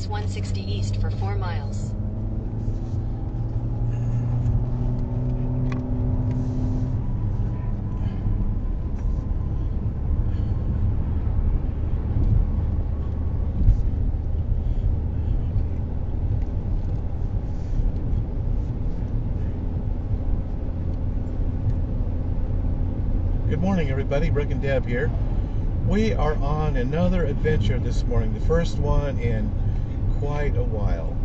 160 east for 4 miles. Good morning, everybody. Rick and Deb here. We are on another adventure this morning, the first one in quite a while.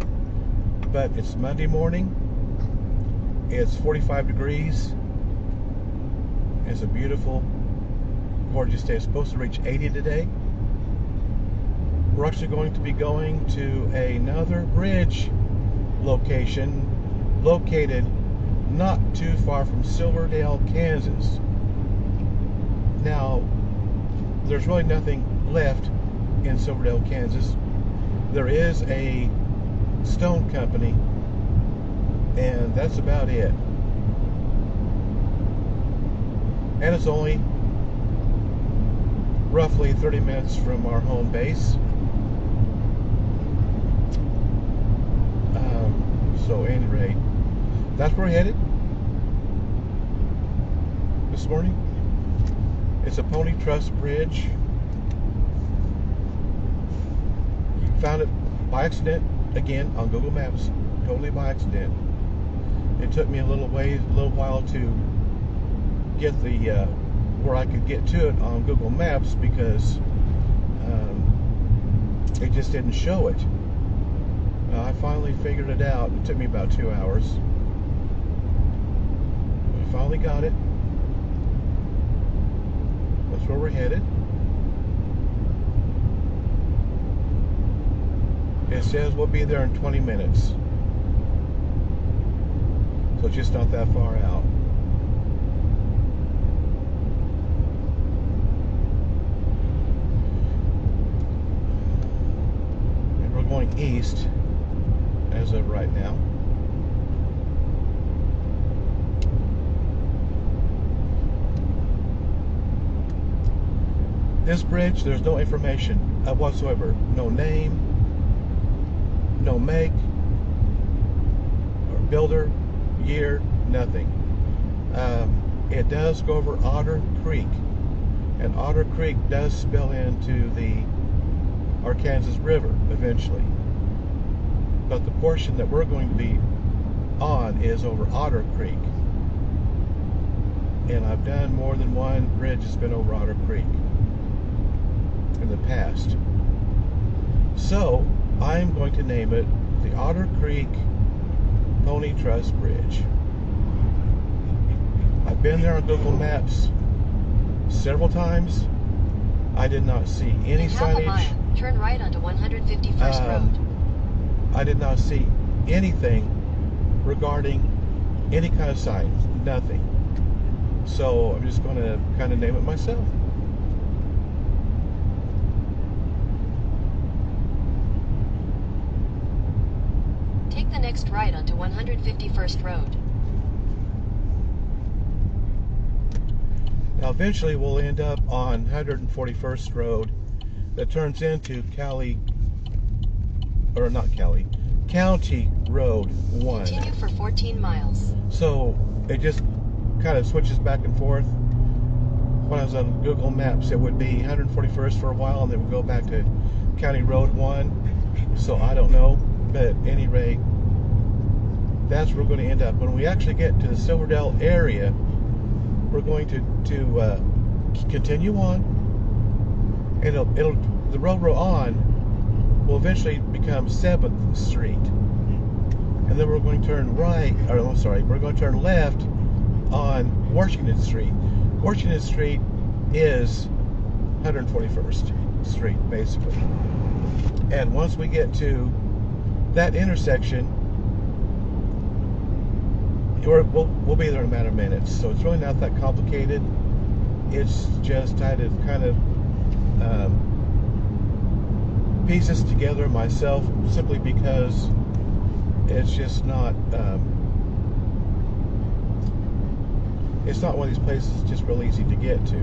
But it's Monday morning. It's 45 degrees. It's a beautiful, gorgeous day. It's supposed to reach 80 today. We're actually going to be going to another bridge location located not too far from Silverdale, Kansas. Now, there's really nothing left in Silverdale, Kansas. There is a stone company, and that's about it. And it's only roughly 30 minutes from our home base. So, at any rate, that's where we're headed this morning. It's a pony truss bridge. Found it by accident again on Google Maps, totally by accident. It took me a little while to get the where I could get to it on Google Maps because it just didn't show it. I finally figured it out. It took me about 2 hours. I finally got it. That's where we're headed. It says we'll be there in 20 minutes. So it's just not that far out. And we're going east as of right now. This bridge, there's no information whatsoever. No name, no make, or builder, year, nothing. It does go over Otter Creek, and Otter Creek does spill into the Arkansas River eventually. But the portion that we're going to be on is over Otter Creek. And I've done more than one bridge that's been over Otter Creek in the past. So I'm going to name it the Otter Creek Pony Truss Bridge. I've been there on Google Maps several times. I did not see any signage. In half a mile, turn right onto 151st Road. I did not see anything regarding any kind of sign. Nothing. So I'm just going to kind of name it myself. Take the next right onto 151st Road. Now eventually we'll end up on 141st Road that turns into County Road 1. Continue for 14 miles. So it just kind of switches back and forth. When I was on Google Maps, it would be 141st for a while, and then we'd go back to County Road 1. So I don't know, but at any rate, that's where we're going to end up. When we actually get to the Silverdale area, we're going to continue on, and the road we're on will eventually become 7th Street, and then we're going to turn we're going to turn left on Washington Street. Washington Street is 141st Street, basically. And once we get to that intersection, we'll be there in a matter of minutes. So it's really not that complicated. It's just I had to kind of piece this together myself, simply because it's just not it's not one of these places that's just real easy to get to,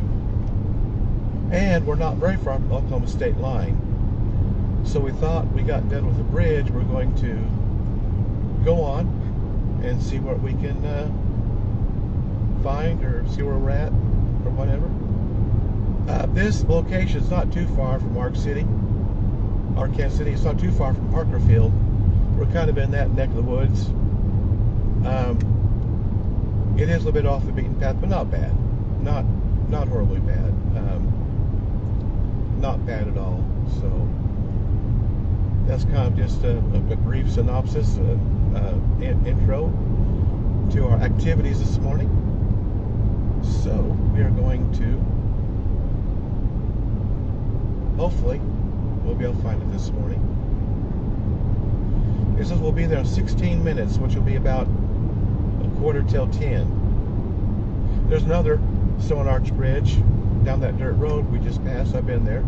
and we're not very far from Oklahoma state line. So we thought we got done with the bridge. We're going to go on and see what we can find, or see where we're at, or whatever. This location is not too far from Arkansas City. It's not too far from Parkerfield. We're kind of in that neck of the woods. It is a little bit off the beaten path, but not bad. Not horribly bad. Not bad at all. So that's kind of just a brief synopsis, intro to our activities this morning. So we are going to, hopefully, we'll be able to find it this morning. It says we'll be there in 16 minutes, which will be about 9:45. There's another stone arch bridge down that dirt road we just passed. I've been there.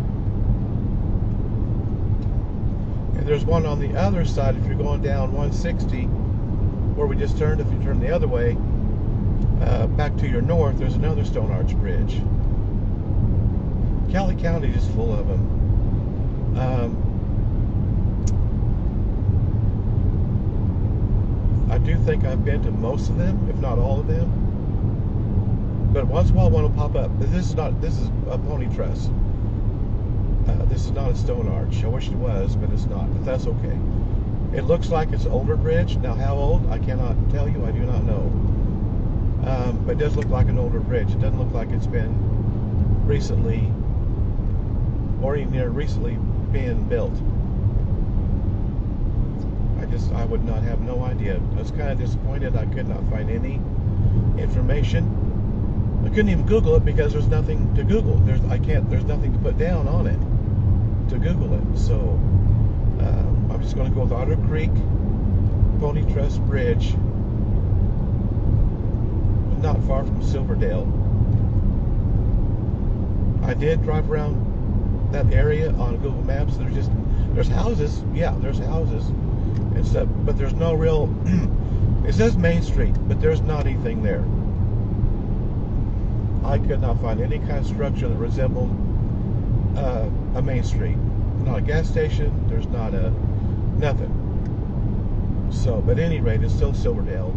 And there's one on the other side if you're going down 160, where we just turned. If you turn the other way, back to your north, there's another stone arch bridge. Cali County is full of them. I do think I've been to most of them, if not all of them. But once in a while one will pop up. This is a pony truss. This is not a stone arch. I wish it was, but it's not. But that's okay. It looks like it's an older bridge. Now how old, I cannot tell you. I do not know. But it does look like an older bridge. It doesn't look like it's been recently, or even near recently, being built. I would not have no idea. I was kind of disappointed. I could not find any information. I couldn't even Google it because there's nothing to Google. There's nothing to put down on it to Google it. So I'm just going to go with Otter Creek Pony Truss Bridge, not far from Silverdale. I did drive around that area on Google Maps. There's houses. Yeah, there's houses and stuff, but there's no real. It says Main Street, but there's not anything there. I could not find any kind of structure that resembled a main street. Not a gas station. There's not a nothing. So, but at any rate, it's still Silverdale.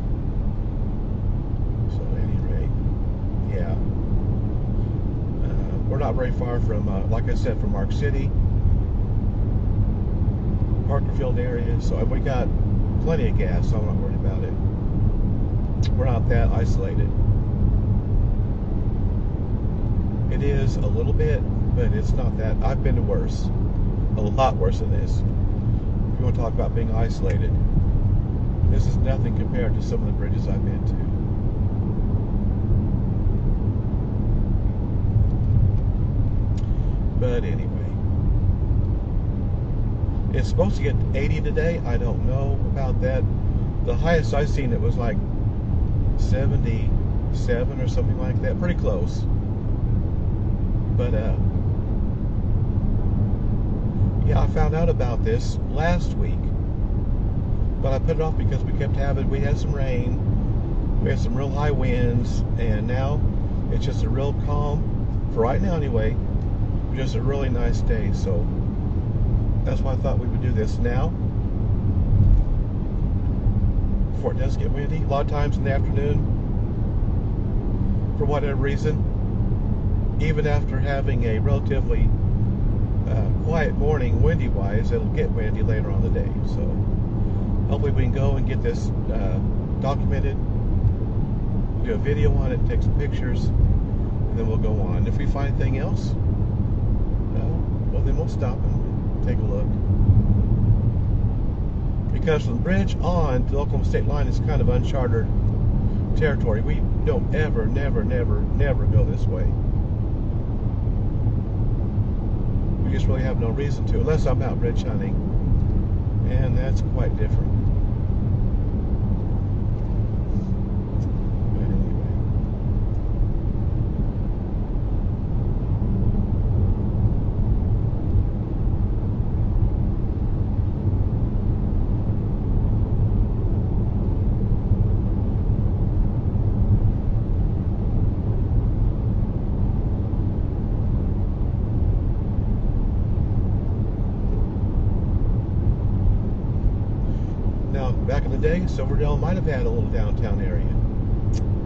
So, at any rate, yeah, we're not very far from, like I said, from Ark City, Parkerfield area. So we got plenty of gas. So I'm not worried about it. We're not that isolated. It is a little bit, but it's not that. I've been to worse. A lot worse than this. If you want to talk about being isolated, this is nothing compared to some of the bridges I've been to. But anyway, it's supposed to get 80 today. I don't know about that. The highest I've seen, it was like 77 or something like that. Pretty close. But yeah, I found out about this last week, but I put it off because we had some rain, we had some real high winds, and now it's just a real calm, for right now anyway, just a really nice day. So that's why I thought we would do this now, before it does get windy. A lot of times in the afternoon, for whatever reason, even after having a relatively quiet morning, windy-wise, it'll get windy later on in the day. So hopefully we can go and get this documented, do a video on it, take some pictures, and then we'll go on. If we find anything else, well, then we'll stop and take a look. Because from the bridge on to the Oklahoma state line is kind of uncharted territory. We don't never go this way. We just really have no reason to, unless I'm out bridge hunting, and that's quite different. But anyway. Now, back in the day, Silverdale might have had a little downtown area,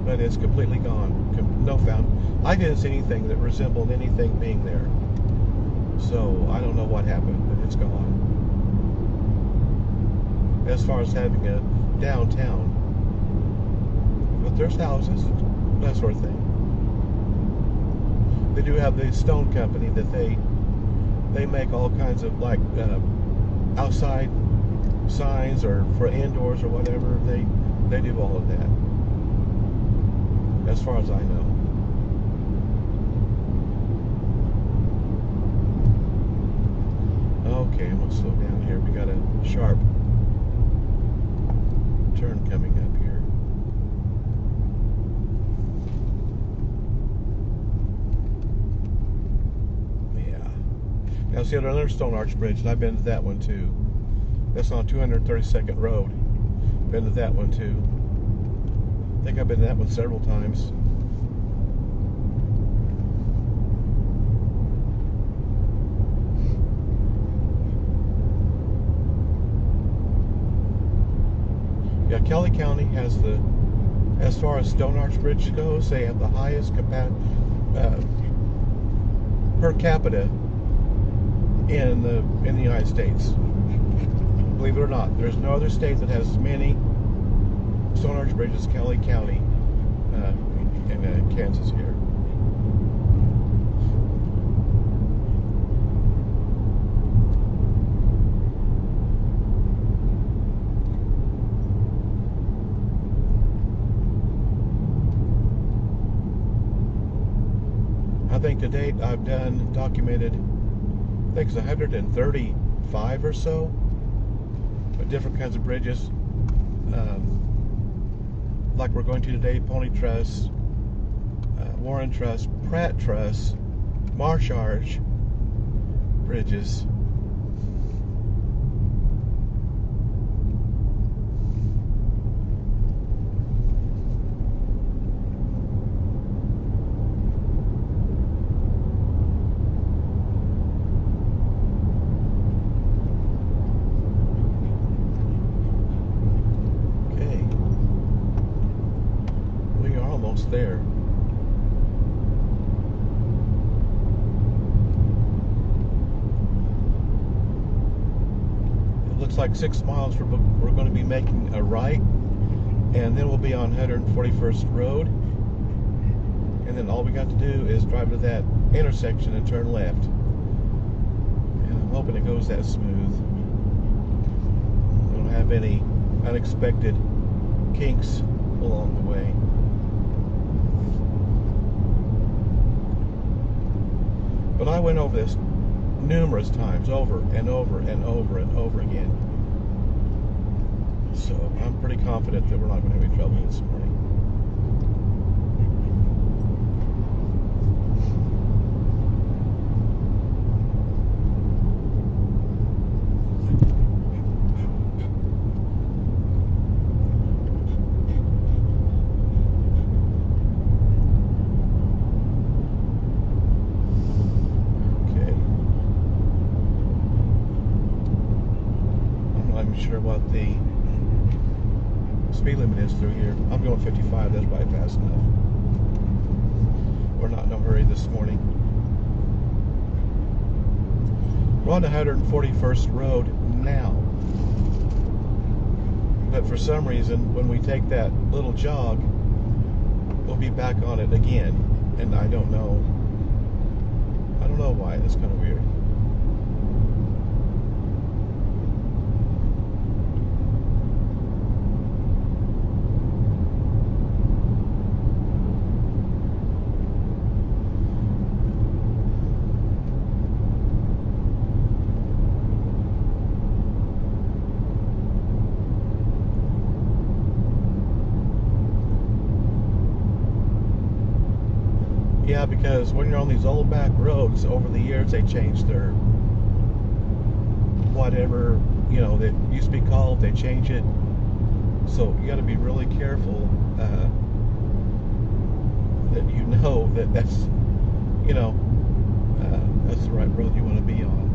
but it's completely gone. No found. I didn't see anything that resembled anything being there. So I don't know what happened, but it's gone. As far as having a downtown, but there's houses, that sort of thing. They do have the stone company that they make all kinds of like outside signs or for indoors or whatever. They do all of that, as far as I know. Okay, I'm gonna slow down here. We got a sharp turn coming up here. Yeah. Now see another stone arch bridge, and I've been to that one too. That's on 232nd Road. Been to that one too. I think I've been to that one several times. Yeah, Kelly County has the, as far as stone arch bridge goes, they have the highest per capita in the United States. Believe it or not, there's no other state that has as many stone arch bridges as Kelly County in Kansas here. I think to date I've documented, I think it's 135 or so different kinds of bridges, like we're going to today: Pony Truss, Warren Truss, Pratt Truss, Marsh Arch bridges. There. It looks like 6 miles we're going to be making a right, and then we'll be on 141st Road, and then all we got to do is drive to that intersection and turn left, and I'm hoping it goes that smooth. We don't have any unexpected kinks along the way. But I went over this numerous times, over and over and over and over again. So I'm pretty confident that we're not going to have any trouble this morning. Sure what the speed limit is through here. I'm going 55, that's probably fast enough. We're not in no hurry this morning. We're on 141st Road now. But for some reason, when we take that little jog, we'll be back on it again. And I don't know why. That's kind of weird. Yeah, because when you're on these old back roads, over the years they changed their whatever, that used to be called, they change it. So you got to be really careful that that's that's the right road you want to be on.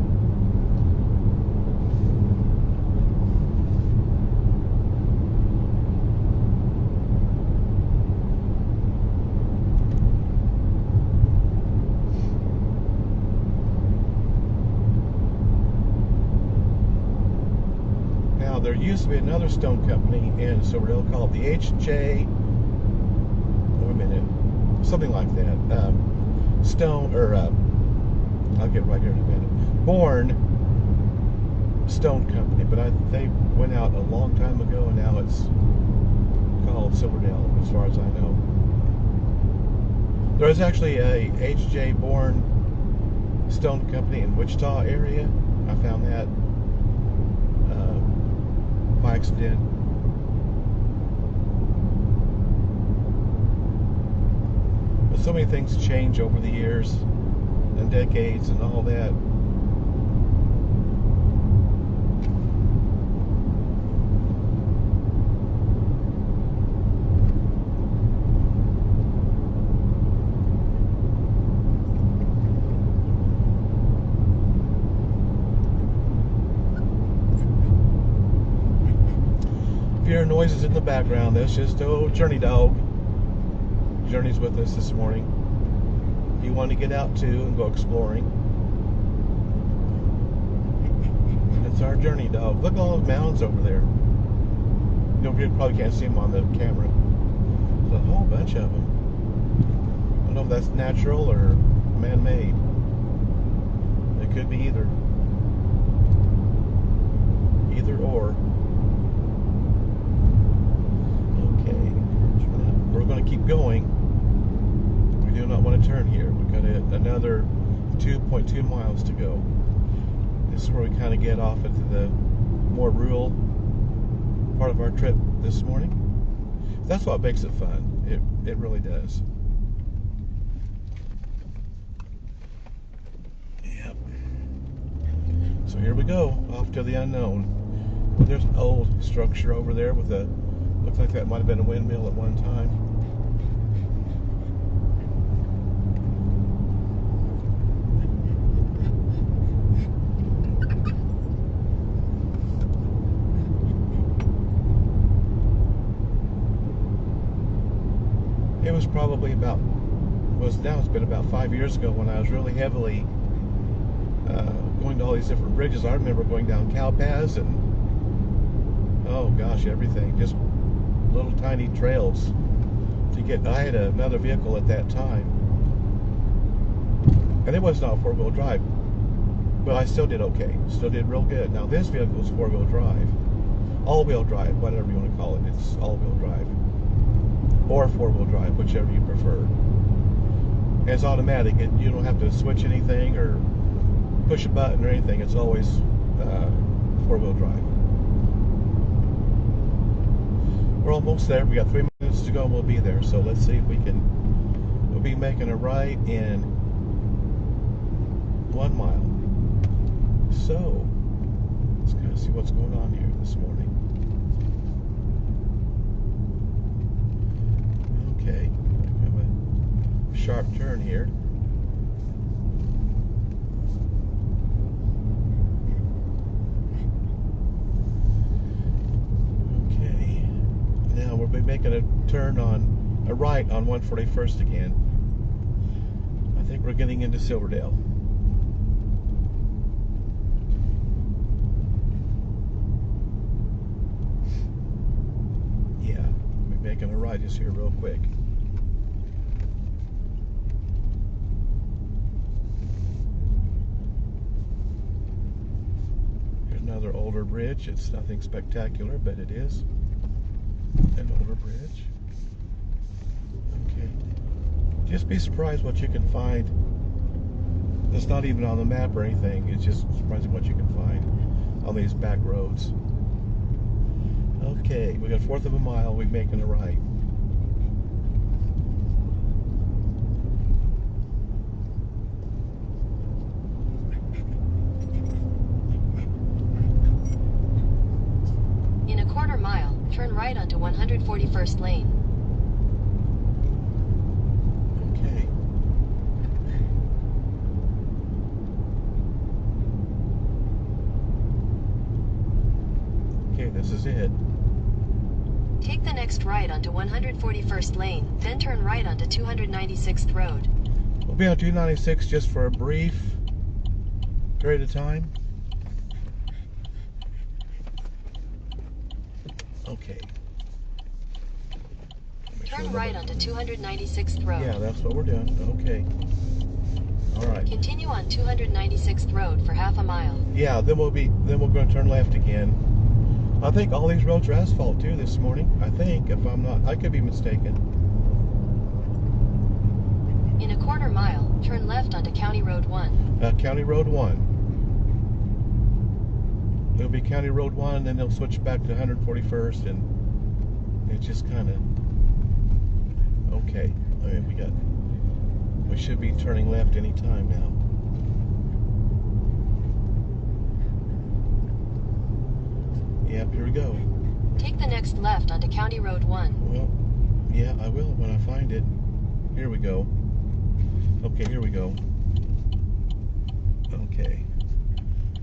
Now, there used to be another stone company in Silverdale called the H.J. Wait a minute, something like that. Stone, or I'll get right here in a minute. Bourne Stone Company, but they went out a long time ago, and now it's called Silverdale, as far as I know. There is actually a H.J. Bourne Stone Company in Wichita area. I found that by accident. But so many things change over the years and decades and all that. If you hear noises in the background, that's just old Journey Dog. Journey's with us this morning. You want to get out too and go exploring. That's our Journey Dog. Look at all those mounds over there. You probably can't see them on the camera. There's a whole bunch of them. I don't know if that's natural or man-made. It could be either. Either or. Okay. We're going to keep going. We do not want to turn here. We've got another 2.2 miles to go. This is where we kind of get off into the more rural part of our trip this morning. That's what makes it fun. It really does. Yep. So here we go, off to the unknown. Well, there's an old structure over there with a, looks like that might have been a windmill at one time. It was probably about, now it's been about 5 years ago when I was really heavily going to all these different bridges. I remember going down cow paths and, oh gosh, everything. Just little tiny trails to get. I had another vehicle at that time, and it was not four-wheel drive, but I still did okay. Still did real good. Now this vehicle is four-wheel drive, all-wheel drive, whatever you want to call it. It's all-wheel drive or four-wheel drive, whichever you prefer. And it's automatic. You don't have to switch anything or push a button or anything. It's always four-wheel drive. We're almost there. We got 3 minutes to go and we'll be there. So let's see if we can. We'll be making a right in 1 mile. So let's kind of see what's going on here this morning. Okay, have a sharp turn here. Now we'll be making a turn on a right on 141st again. I think we're getting into Silverdale. Yeah, we'll be making a right just here real quick. Here's another older bridge. It's nothing spectacular, but it is an older bridge. Okay. Just be surprised what you can find. It's not even on the map or anything. It's just surprising what you can find on these back roads. Okay, we got 1/4 of a mile. We're making a right. In a 1/4 mile, turn right onto 141st lane. Okay. Okay, this is it. Take the next right onto 141st lane, then turn right onto 296th Road. We'll be on 296 just for a brief period of time. Okay. Turn right onto 296th Road. Yeah, that's what we're doing. Okay. All right. Continue on 296th Road for half a mile. Yeah, then we're going to turn left again. I think all these roads are asphalt too this morning. I think, if I'm not, I could be mistaken. In a quarter mile, turn left onto County Road 1. County Road 1. It'll be County Road 1, then they'll switch back to 141st, and it's just kind of okay. I mean, we should be turning left any time now. Yep, here we go. Take the next left onto County Road 1. Well, yeah, I will when I find it. Here we go. Okay, here we go. Okay.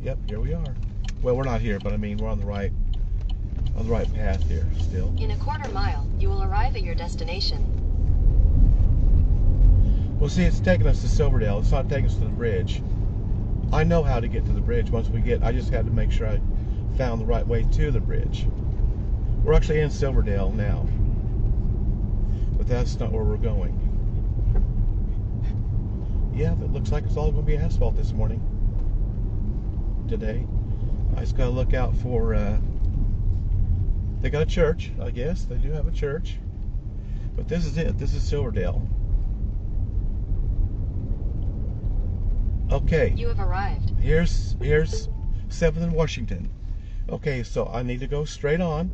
Yep, here we are. Well, we're not here, but I mean we're on the right path here still. In a quarter mile, you will arrive at your destination. Well, see, it's taking us to Silverdale. It's not taking us to the bridge. I know how to get to the bridge once we get. I just had to make sure I found the right way to the bridge. We're actually in Silverdale now, but that's not where we're going. Yeah, it looks like it's all going to be asphalt this morning. Today, I just got to look out for. They got a church, I guess. They do have a church, but this is it. This is Silverdale. Okay. You have arrived. Here's 7th and Washington. Okay, so I need to go straight on.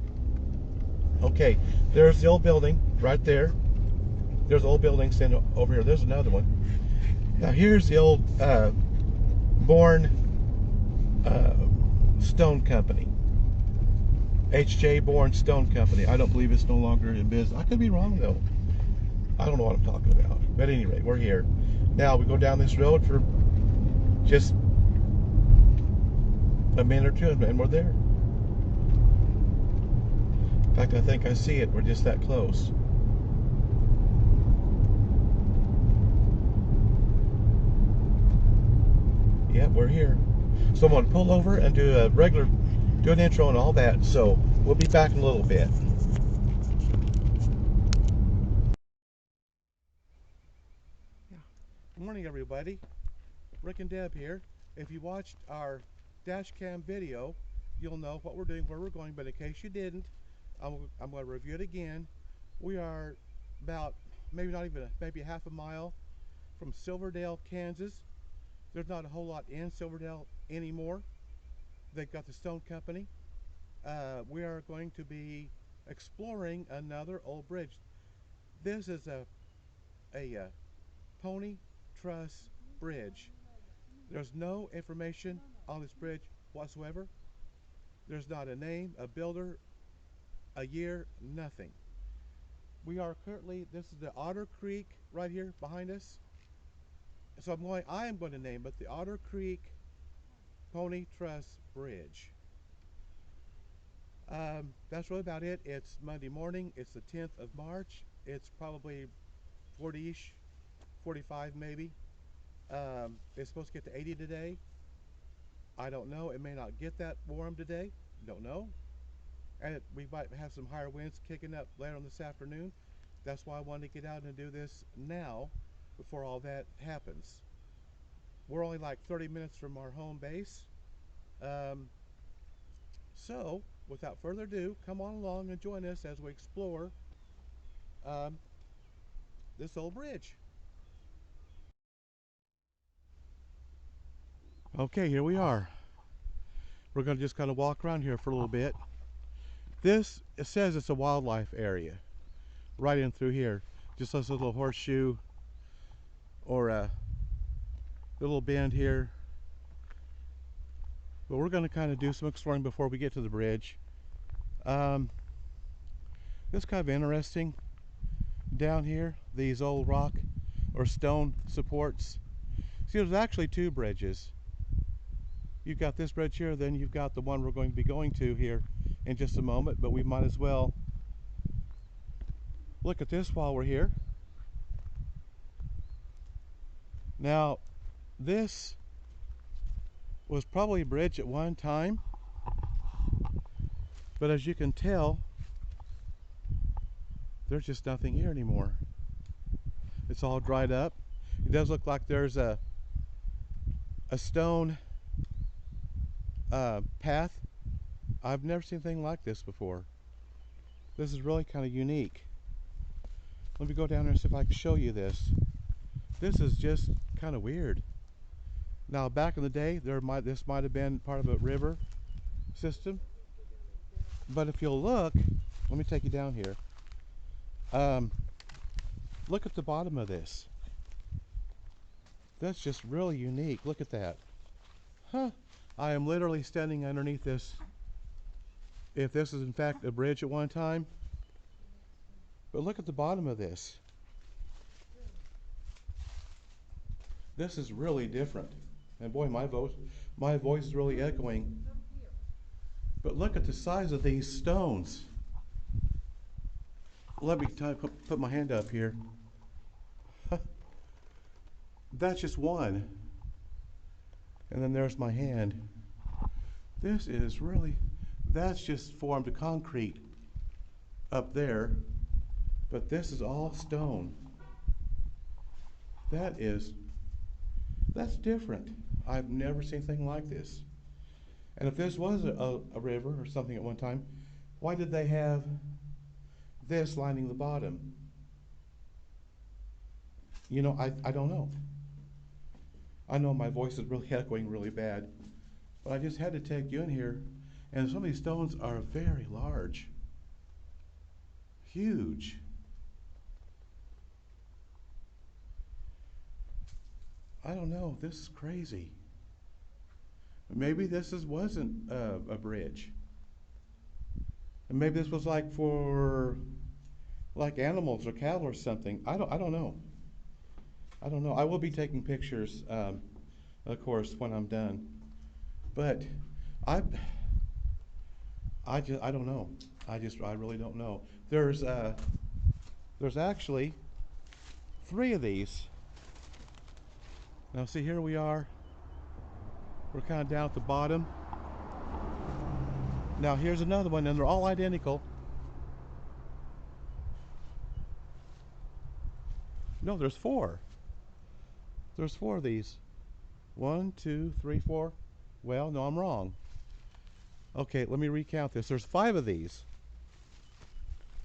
Okay, there's the old building right there. There's the old building standing over here. There's another one. Now here's the old Bourne Stone Company. H.J. Bourne Stone Company. I don't believe it's no longer in business. I could be wrong though. I don't know what I'm talking about. But anyway, we're here. Now we go down this road for just a minute or two and we're there. In fact, I think I see it. We're just that close. Yep, we're here. So I'm going to pull over and do an intro and all that. So we'll be back in a little bit. Good morning, everybody. Rick and Deb here. If you watched our dash cam video, you'll know what we're doing, where we're going. But in case you didn't, I'm going to review it again. We are about maybe half a mile from Silverdale, Kansas. There's not a whole lot in Silverdale anymore. They've got the Stone Company. We are going to be exploring another old bridge. This is a Pony Truss Bridge. There's no information on this bridge whatsoever. There's not a name, a builder, a year, nothing. We are currently, this is the Otter Creek right here behind us. So I am going to name it the Otter Creek Pony Truss Bridge. That's really about it. It's Monday morning. It's the 10th of March. It's probably 40-ish, 45 maybe. It's supposed to get to 80 today. I don't know. It may not get that warm today. Don't know. And we might have some higher winds kicking up later on this afternoon. That's why I wanted to get out and do this now before all that happens. We're only like 30 minutes from our home base. So, without further ado, come on along and join us as we explore this old bridge. Okay, here we are. We're going to just kind of walk around here for a little bit. It says it's a wildlife area right in through here. Just this little horseshoe or a little bend here. But we're going to kind of do some exploring before we get to the bridge. It's kind of interesting down here, these old rock or stone supports. See, there's actually two bridges. You've got this bridge here, then you've got the one we're going to be going to here in just a moment, but we might as well look at this while we're here. Now, this was probably a bridge at one time, but as you can tell, There's just nothing here anymore. It's all dried up. It does look like there's a stone path. I've never seen anything like this before. This is really kind of unique. Let me go down there and see if I can show you this. This is just kind of weird. Now, back in the day, this might have been part of a river system. But if you'll look, let me take you down here. Look at the bottom of this. That's just really unique. Look at that. Huh. I am literally standing underneath this. If this is in fact a bridge at one time. But look at the bottom of this. This is really different. And boy, my voice is really echoing. But look at the size of these stones. Let me put my hand up here. That's just one. And then there's my hand. This is really, that's just formed of concrete up there. But this is all stone. That's different. I've never seen anything like this. And if this was a river or something at one time, why did they have this lining the bottom? You know, I don't know. I know my voice is really echoing really bad, but I just had to take you in here. And some of these stones are very large. Huge. I don't know, this is crazy. Maybe wasn't a bridge. And maybe this was like for like animals or cattle or something. I don't know. I don't know. I will be taking pictures, of course, when I'm done. But I don't know. I really don't know. There's actually 3 of these. Now see, here we are. We're kind of down at the bottom. Now here's another one, and they're all identical. No, there's 4. There's 4 of these. 1, 2, 3, 4. Well, no, I'm wrong. Okay, let me recount this. There's 5 of these.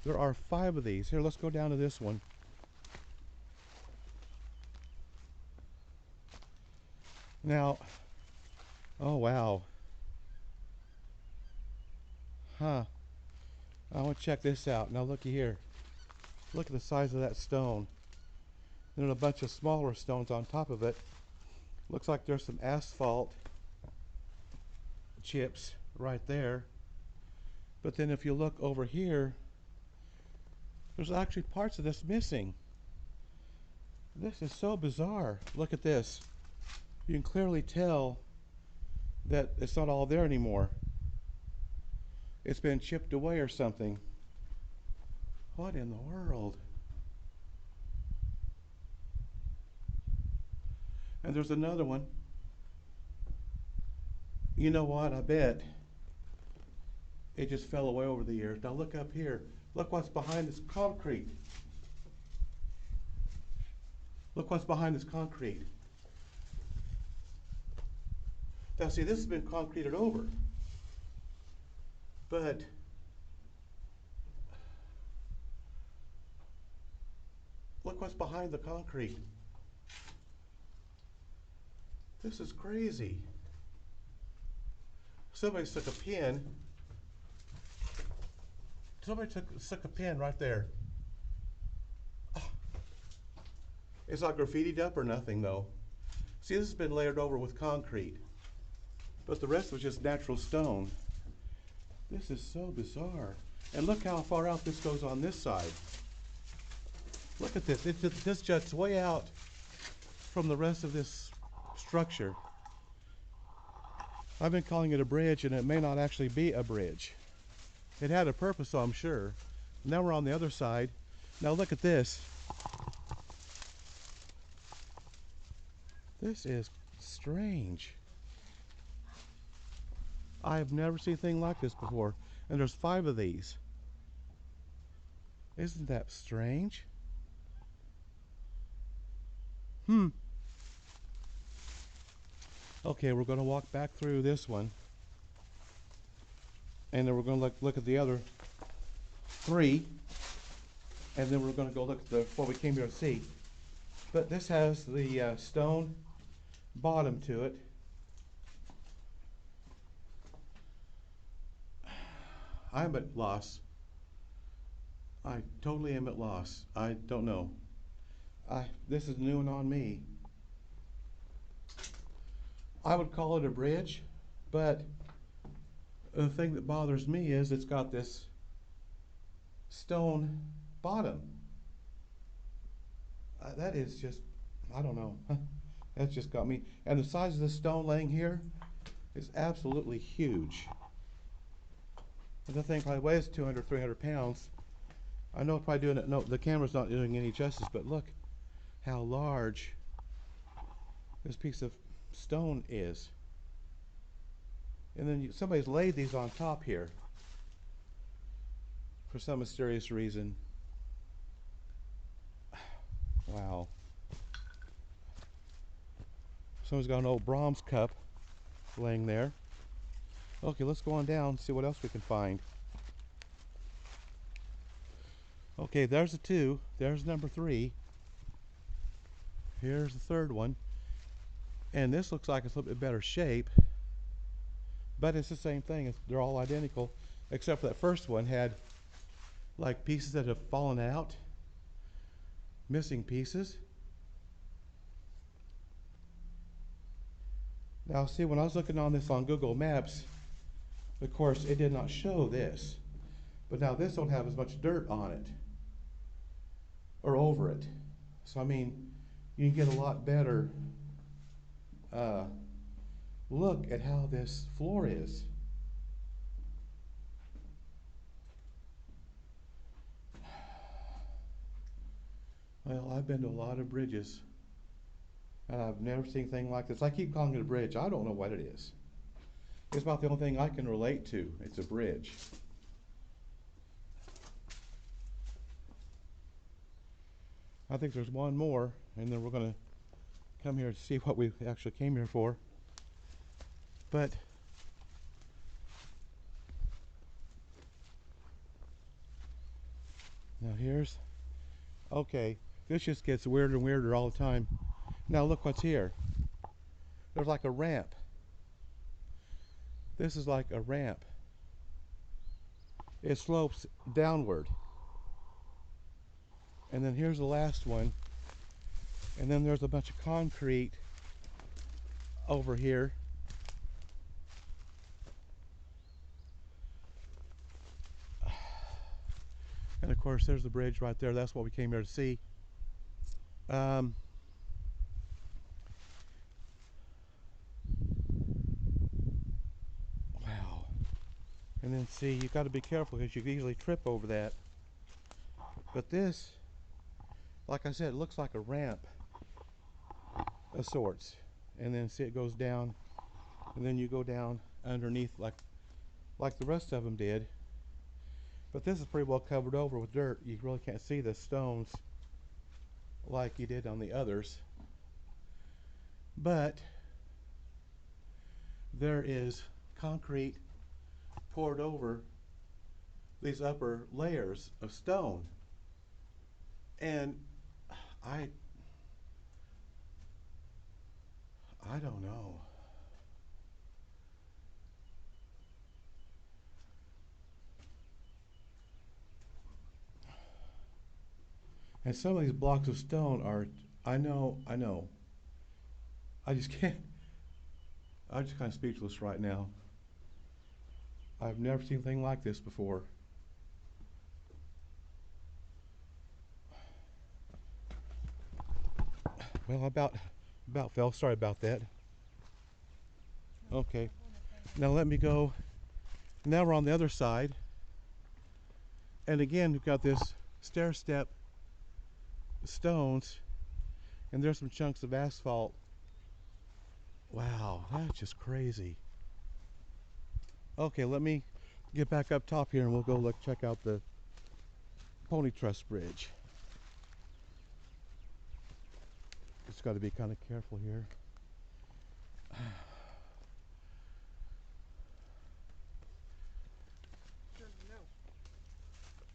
There are 5 of these. Here, let's go down to this one. Now, oh wow. Huh. I want to check this out. Now looky here. Look at the size of that stone. Then a bunch of smaller stones on top of it. Looks like there's some asphalt chips right there. But then if you look over here, there's actually parts of this missing. This is so bizarre. Look at this. You can clearly tell that it's not all there anymore. It's been chipped away or something. What in the world? And there's another one. You know what? I bet it just fell away over the years. Now look up here. Look what's behind this concrete. Look what's behind this concrete. Now see, this has been concreted over. But look what's behind the concrete. This is crazy. Somebody stuck a pin. Stuck a pin right there. Oh. It's not graffitied up or nothing though. See, this has been layered over with concrete. But the rest was just natural stone. This is so bizarre. And look how far out this goes on this side. Look at this. This juts way out from the rest of this structure. I've been calling it a bridge, and it may not actually be a bridge. It had a purpose, I'm sure. Now we're on the other side. Now look at this. This is strange. I have never seen anything like this before. And there's 5 of these. Isn't that strange? Hmm. Okay, we're going to walk back through this one, and then we're going to look at the other three, and then we're going to go look at what we came here to see. But this has the stone bottom to it. I'm at loss. I totally am at loss. I don't know. This is new and on me. I would call it a bridge, but the thing that bothers me is it's got this stone bottom. That is just, I don't know. That's just got me. And the size of the stone laying here is absolutely huge. The thing probably weighs 200, 300 pounds. I know it's probably doing it. No, the camera's not doing any justice, but look how large this piece of stone is. And then somebody's laid these on top here for some mysterious reason. Wow. Someone's got an old Brahms cup laying there. Okay, let's go on down and see what else we can find. Okay, there's the two. There's number 3. Here's the third one. And this looks like it's a little bit better shape, but it's the same thing. They're all identical, except for that first one had like pieces that have fallen out, missing pieces. Now see, when I was looking on this on Google Maps, of course it did not show this, but now this don't have as much dirt on it or over it. So I mean, you can get a lot better look at how this floor is. Well, I've been to a lot of bridges, and I've never seen anything like this. I keep calling it a bridge. I don't know what it is. It's about the only thing I can relate to. It's a bridge. I think there's one more, and then we're going to come here to see what we actually came here for. But now here's, okay, this just gets weirder and weirder all the time. Now look what's here. There's like a ramp. This is like a ramp. It slopes downward. And then here's the last one. And then there's a bunch of concrete over here. And of course there's the bridge right there. That's what we came here to see. Wow. And then see, you got to be careful because you can easily trip over that. But this, like I said, it looks like a ramp of sorts. And then see, it goes down, and then you go down underneath like the rest of them did. But this is pretty well covered over with dirt. You really can't see the stones like you did on the others. But there is concrete poured over these upper layers of stone. And I don't know. And some of these blocks of stone are, I know. I just can't, I'm just kind of speechless right now. I've never seen anything like this before. Well, about fell. Sorry about that. Okay. Now let me go. Now we're on the other side. And again, we've got this stair step stones, and there's some chunks of asphalt. Wow, that's just crazy. Okay, let me get back up top here and we'll go check out the Pony Truss Bridge. Just got to be kind of careful here.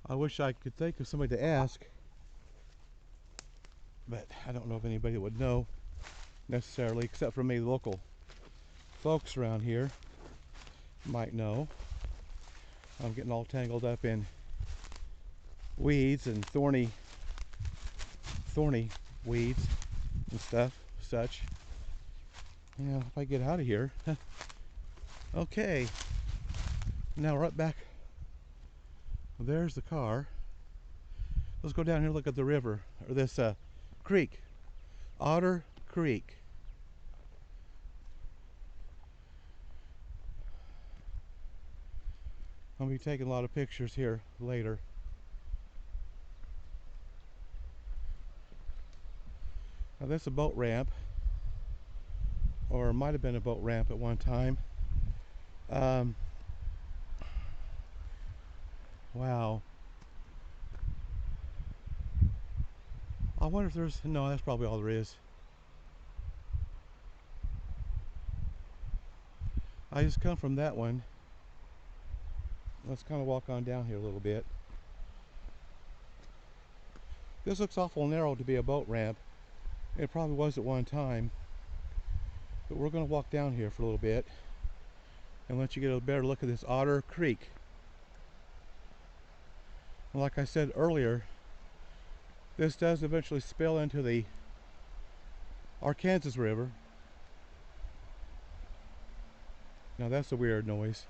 I wish I could think of somebody to ask, but I don't know if anybody would know necessarily, except for maybe local folks around here might know. I'm getting all tangled up in weeds and thorny weeds and such. Yeah, if I get out of here. Okay, now right back. There's the car. Let's go down here and look at the river, or this creek, Otter Creek. I'll be taking a lot of pictures here later. Now this is a boat ramp, or it might have been a boat ramp at one time. Wow. I wonder if there's, no, that's probably all there is. I just come from that one. Let's kind of walk on down here a little bit. This looks awful narrow to be a boat ramp. It probably was at one time. But we're going to walk down here for a little bit and let you get a better look at this Otter Creek. And like I said earlier, this does eventually spill into the Arkansas River. Now that's a weird noise.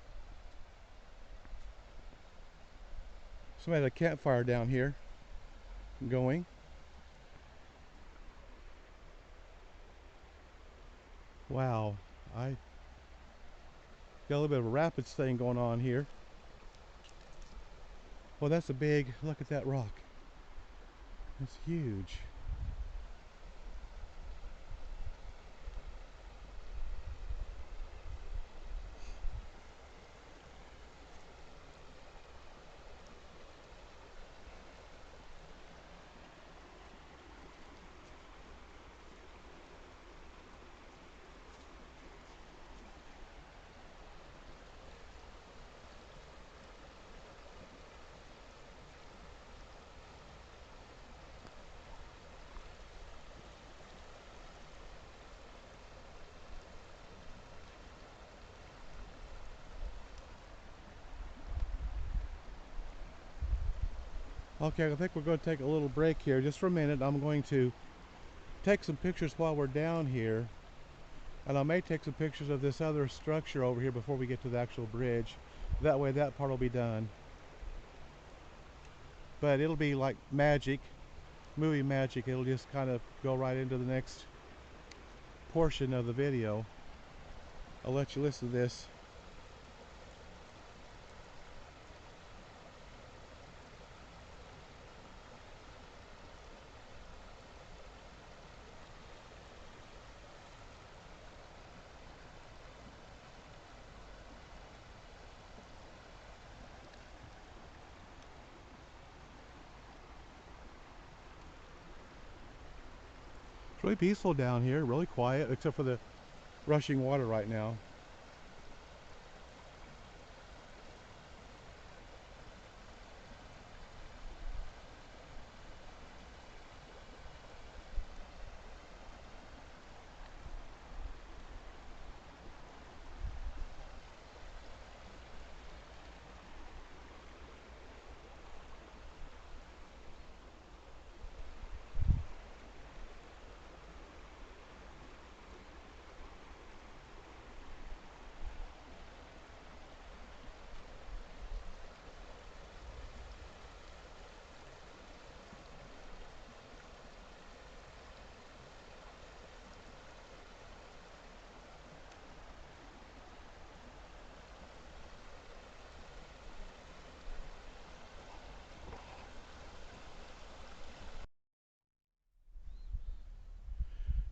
Somebody had a campfire down here going. Wow, I got a little bit of a rapids thing going on here. Well, that's a big, look at that rock. It's huge. Okay, I think we're going to take a little break here just for a minute. I'm going to take some pictures while we're down here, and I may take some pictures of this other structure over here before we get to the actual bridge. That way that part will be done. But it'll be like magic, movie magic. It'll just kind of go right into the next portion of the video. I'll let you listen to this. It's really peaceful down here, really quiet, except for the rushing water right now.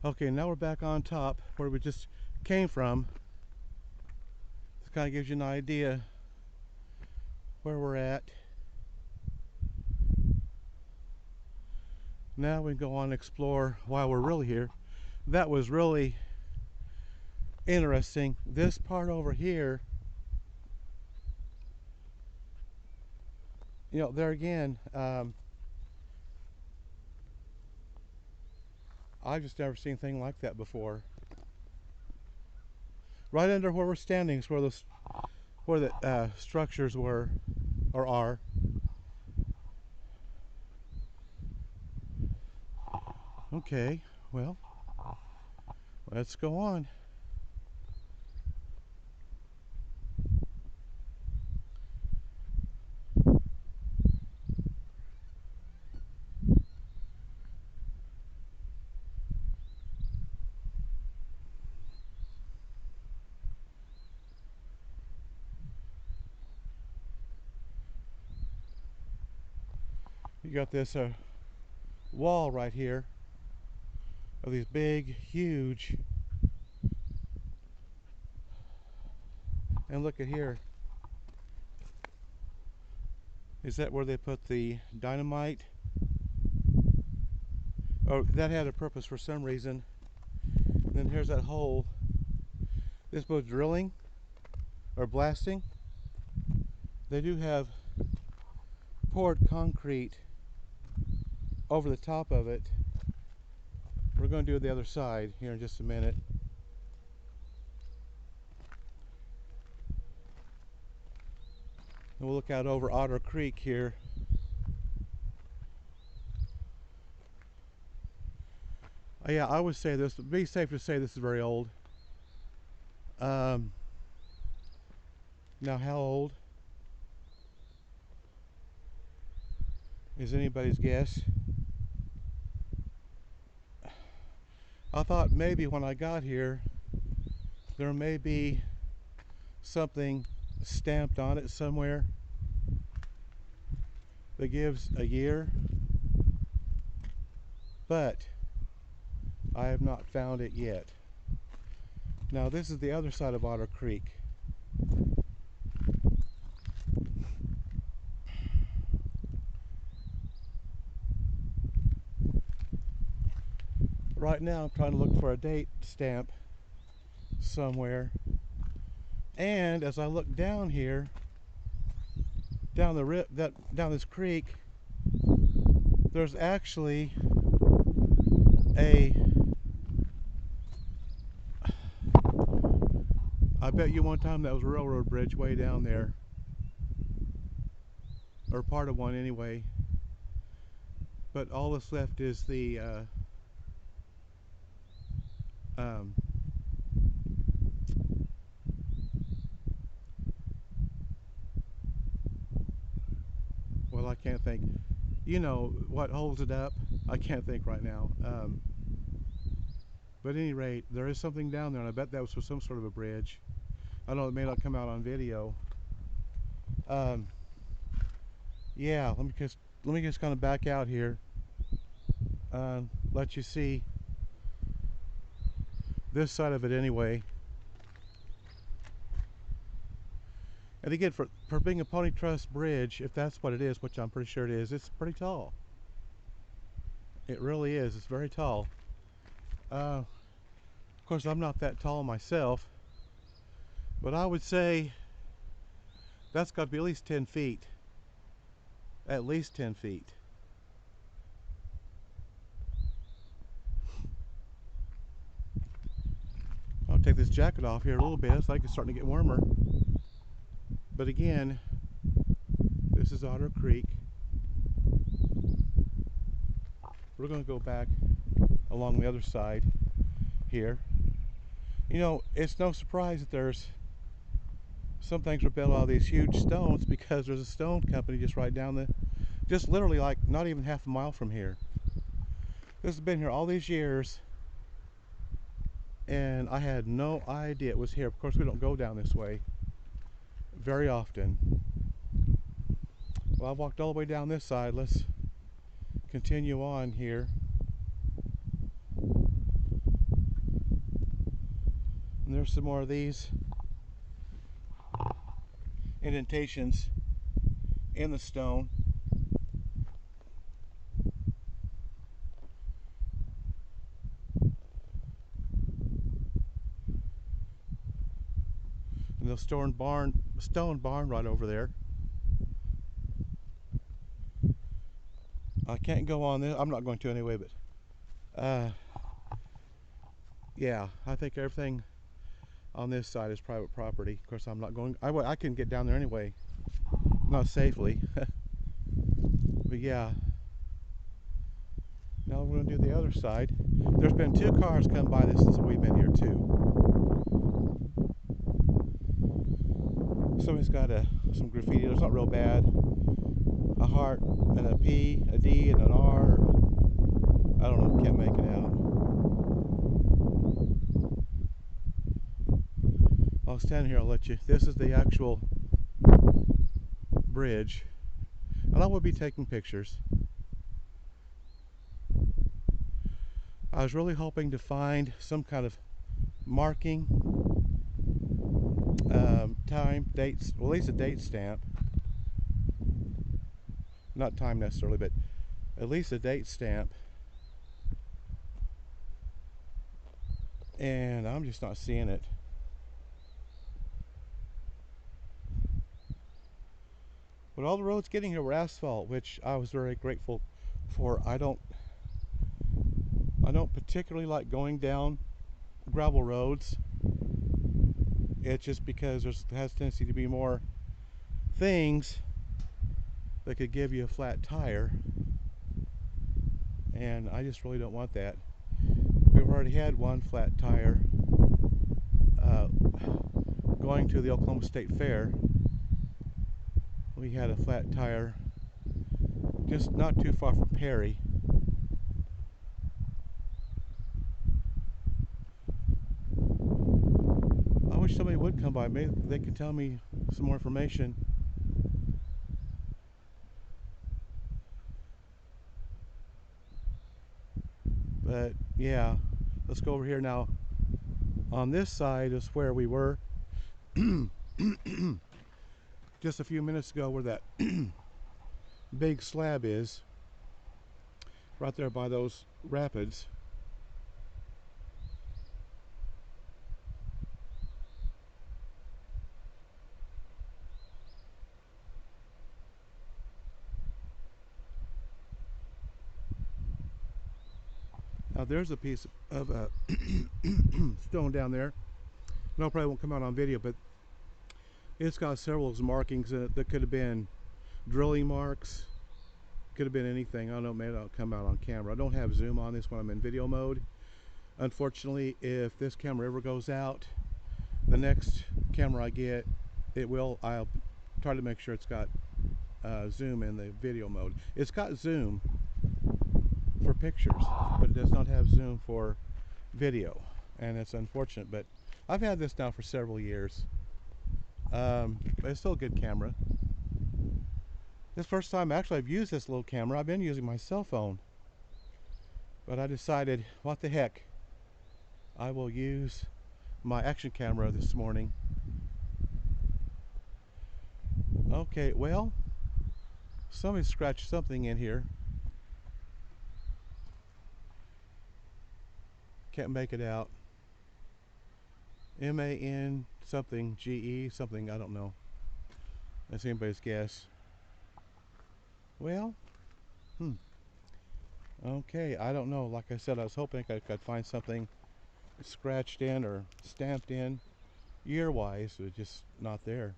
Okay, now we're back on top where we just came from. This kind of gives you an idea where we're at. Now we can go on and explore while we're really here. That was really interesting. This part over here, you know, there again, I've just never seen anything like that before. Right under where we're standing is where the structures were or are. Okay, well, let's go on. You got this wall right here of these big, huge, and look at here. Is that where they put the dynamite? Oh, that had a purpose for some reason. And then here's that hole. This was drilling or blasting. They do have poured concrete over the top of it. We're going to do the other side here in just a minute. And we'll look out over Otter Creek here. Yeah, I would say this, be safe to say this is very old. Now how old is anybody's guess? I thought maybe when I got here there may be something stamped on it somewhere that gives a year, but I have not found it yet. Now this is the other side of Otter Creek. Right now I'm trying to look for a date stamp somewhere, and as I look down here, down this creek, there's actually I bet you one time that was a railroad bridge way down there, or part of one anyway. But all that's left is the well, I can't think. You know what holds it up? I can't think right now. But at any rate, there is something down there, and I bet that was for some sort of a bridge. I know it may not come out on video. Yeah, let me just kind of back out here, let you see this side of it anyway. And again, for being a pony truss bridge, if that's what it is, which I'm pretty sure it is, it's pretty tall. It really is. It's very tall. Of course, I'm not that tall myself, but I would say that's got to be at least 10 feet. At least 10 feet. I'll take this jacket off here a little bit. It's like it's starting to get warmer. But again, this is Otter Creek. We're going to go back along the other side here. You know, it's no surprise that there's some things are built out of these huge stones, because there's a stone company just right down just literally like not even half a mile from here. This has been here all these years, and I had no idea it was here. Of course, we don't go down this way very often. Well, I walked all the way down this side. Let's continue on here. And there's some more of these indentations in the stone. stone barn right over there. I can't go on this. I'm not going to anyway, but yeah, I think everything on this side is private property. Of course, I'm not going. I can get down there anyway, not safely. But yeah, now we're going to do the other side. There's been 2 cars come by this since we've been here too. Somebody's got some graffiti. It's not real bad. A heart and a P, a D, and an R. I don't know. Can't make it out. I'll stand here. I'll let you. This is the actual bridge, and I will be taking pictures. I was really hoping to find some kind of marking, time, dates, well, at least a date stamp. Not time necessarily, but at least a date stamp. And I'm just not seeing it. But all the roads getting here were asphalt, which I was very grateful for. I don't particularly like going down gravel roads. It's just because there has a tendency to be more things that could give you a flat tire, and I just really don't want that. We've already had one flat tire going to the Oklahoma State Fair. We had a flat tire just not too far from Perry. I wish somebody would come by. Maybe they could tell me some more information. But yeah, let's go over here now. On this side is where we were just a few minutes ago, where that big slab is, right there by those rapids. Now there's a piece of stone down there. No, probably won't come out on video, but it's got several markings in it that could have been drilling marks, could have been anything. I don't know, maybe it'll come out on camera. I don't have zoom on this when I'm in video mode. Unfortunately, if this camera ever goes out, the next camera I get, I'll try to make sure it's got zoom in the video mode. It's got zoom for pictures, but it does not have zoom for video, and it's unfortunate. But I've had this now for several years. But it's still a good camera. This first time actually I've used this little camera. I've been using my cell phone, but I decided, what the heck, I will use my action camera this morning. Okay, well, somebody scratched something in here. Can't make it out. M-A-N something, G-E something, I don't know. That's anybody's guess. Well, okay, I don't know. Like I said, I was hoping I could find something scratched in or stamped in year-wise. It was just not there.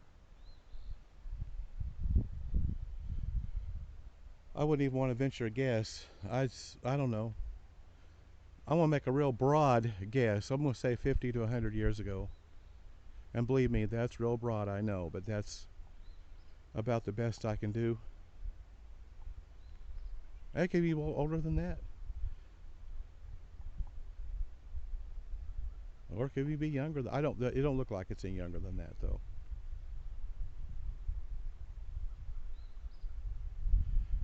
I wouldn't even want to venture a guess. I don't know. I'm going to make a real broad guess. I'm going to say 50 to 100 years ago. And believe me, that's real broad, I know, but that's about the best I can do. It could be older than that. Or could we be younger? It don't look like it's any younger than that, though.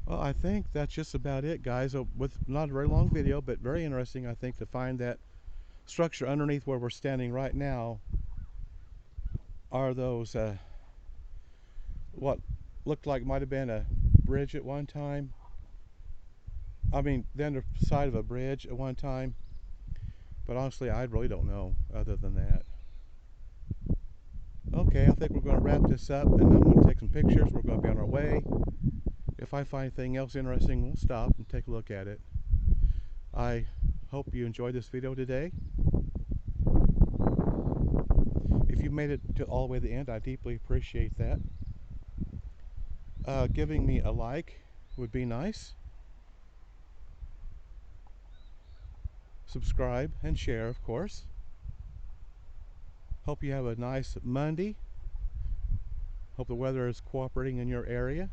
Well, I think that's just about it, guys. With not a very long video, but very interesting, I think, to find that structure underneath where we're standing right now are those what looked like might have been a bridge at one time. I mean, then the side of a bridge at one time. But honestly, I really don't know other than that. Okay, I think we're going to wrap this up, and I'm going to take some pictures. We're going to be on our way. If I find anything else interesting, we'll stop and take a look at it. I hope you enjoyed this video today. If you made it to all the way to the end, I deeply appreciate that. Giving me a like would be nice. Subscribe and share, of course. Hope you have a nice Monday. Hope the weather is cooperating in your area.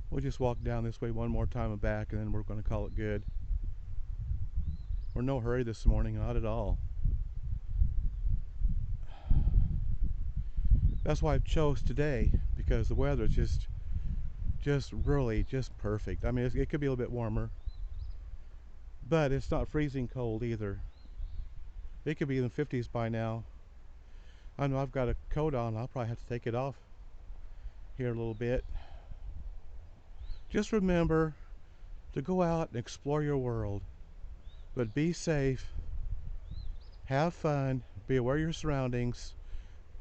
We'll just walk down this way one more time and back, and then we're going to call it good. We're in no hurry this morning, not at all. That's why I chose today, because the weather is just really perfect. I mean, it could be a little bit warmer, but it's not freezing cold either. It could be in the 50s by now. I know I've got a coat on. I'll probably have to take it off here a little bit. Just remember to go out and explore your world, but be safe, have fun, be aware of your surroundings.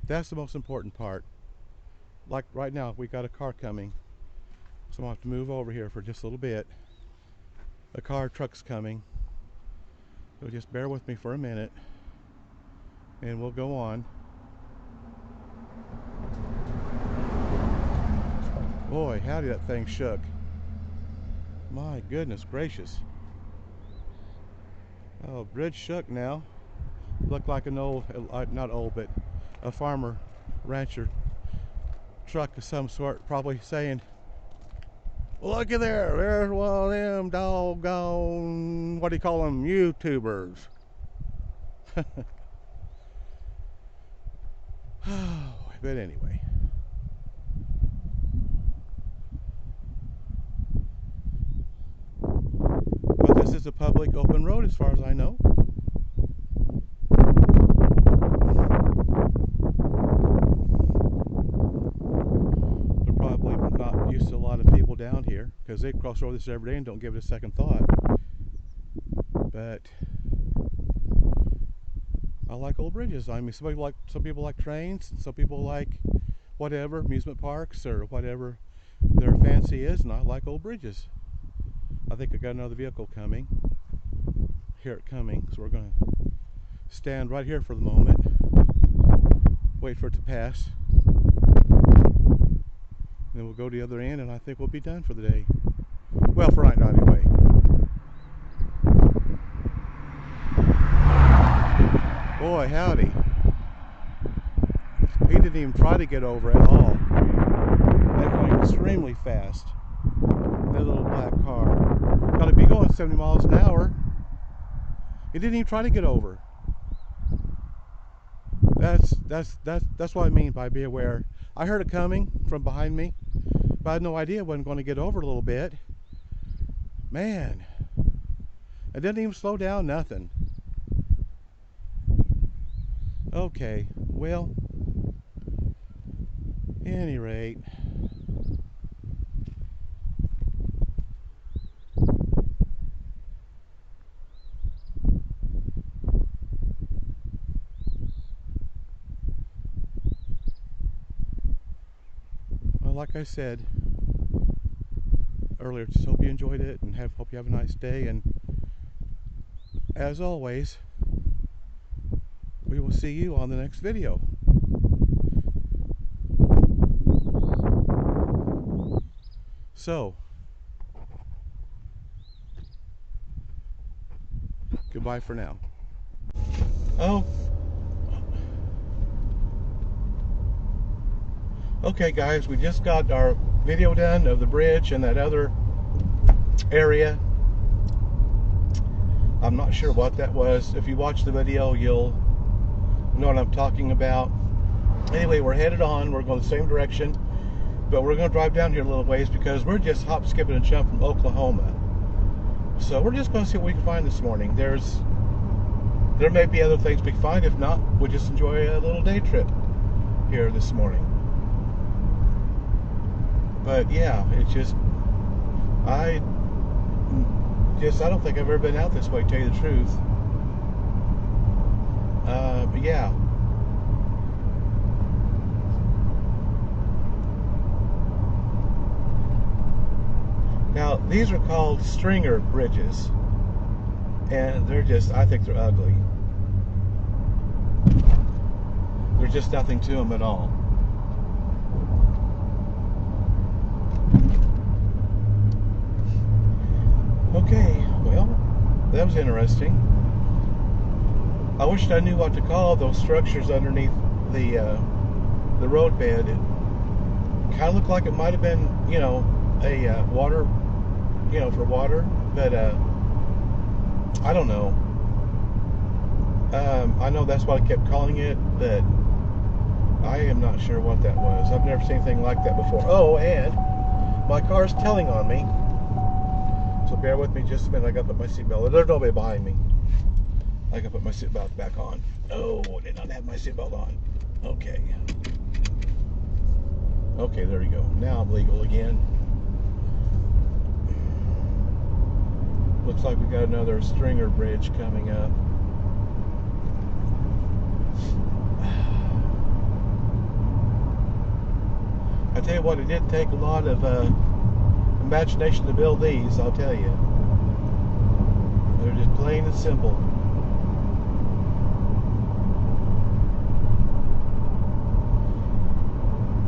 That's the most important part. Like right now, we got a car coming, so I'll have to move over here for just a little bit. A truck's coming, so just bear with me for a minute, and we'll go on. Boy, howdy, that thing shook. My goodness gracious. Oh, bridge shook now. Looked like an old, not old, but a farmer, rancher truck of some sort, probably saying, "Looky there, there's one of them doggone, what do you call them, YouTubers." But anyway. But this is a public open road as far as I know. They're probably not used to a lot of people down here, because they cross over this every day and don't give it a second thought. But I like old bridges. I mean, some people like trains, some people like whatever, amusement parks or whatever their fancy is, and I like old bridges. I think I got another vehicle coming. Hear it coming, so we're going to stand right here for the moment, wait for it to pass, then we'll go to the other end, and I think we'll be done for the day. Well, for right now anyway. Boy, howdy. He didn't even try to get over at all. They're going extremely fast. That little black car. Got to be going 70 miles an hour. He didn't even try to get over. That's what I mean by be aware. I heard it coming from behind me, but I had no idea it wasn't going to get over a little bit. Man, it didn't even slow down, nothing. Okay, well, at any rate, well, like I said earlier, just hope you enjoyed it and hope you have a nice day, and as always, we will see you on the next video. So, goodbye for now. Oh, okay guys, we just got our video done of the bridge and that other area. I'm not sure what that was. If you watch the video, you'll know what I'm talking about. Anyway, we're headed on. We're going the same direction, but we're going to drive down here a little ways because we're just hop, skipping, and jump from Oklahoma. So we're just going to see what we can find this morning. There may be other things we can find. If not, we'll just enjoy a little day trip here this morning. But yeah, it's just, I don't think I've ever been out this way, to tell you the truth. But yeah. Now, these are called stringer bridges. And they're just, I think they're ugly. There's just nothing to them at all. Okay, well, that was interesting. I wished I knew what to call those structures underneath the roadbed. It kind of looked like it might have been, a water, for water, but I don't know. I know that's what I kept calling it, but I am not sure what that was. I've never seen anything like that before. Oh, and my car's telling on me. So bear with me just a minute. I got to put my seatbelt. There's nobody behind me. I got to put my seatbelt back on. Oh, I did not have my seatbelt on. Okay. Okay, there you go. Now I'm legal again. Looks like we got another stringer bridge coming up. I tell you what, it did take a lot of imagination to build these, I'll tell you. They're just plain and simple.